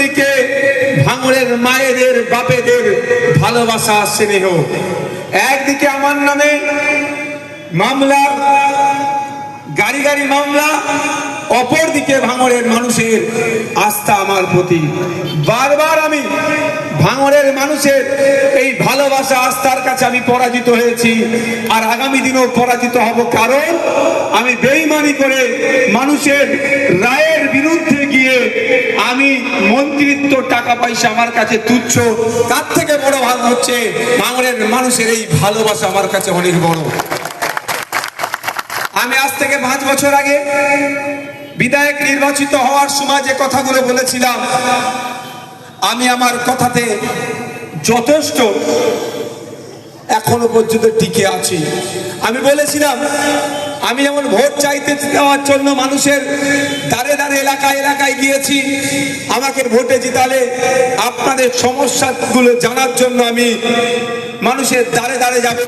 দিকে ভাঙড়ের মায়েদের বাপেদের ভালোবাসা স্নেহ, একদিকে আমার নামে মামলা, গাড়ি গাড়ি মামলা, অপরদিকে ভাঙড়ের মানুষের আস্থা আমার প্রতি। বারবার আমি ভাঙড়ের মানুষের এই ভালোবাসা আস্থার কাছে আমি পরাজিত হয়েছি, আর আগামী দিনেও পরাজিত হব। কারণ আমি বেঈমানি করে মানুষের রায়ের বিরুদ্ধে গিয়ে আমি মন্ত্রিত্ব, টাকা পয়সা আমার কাছে তুচ্ছ, তার থেকে বড় ভাগ হচ্ছে ভাঙড়ের মানুষের এই ভালোবাসা আমার কাছে অনেক বড়। আমি আজ থেকে 5 বছর আগে বিধায়ক নির্বাচিত হওয়ার সময় যে কথাগুলো বলেছিলাম, আমি আমার কথাতে যথেষ্ট এখনো পর্যন্ত টিকে আছি। আমি বলেছিলাম আমি যেমন ভোট চাইতে দেওয়ার জন্য মানুষের দাঁড়ে দাঁড়ে এলাকায় এলাকায় গিয়েছি, আমাকে ভোটে জিতালে আপনাদের সমস্যাগুলো জানার জন্য আমি মানুষের দাঁড়ে দাঁড়ে যাব।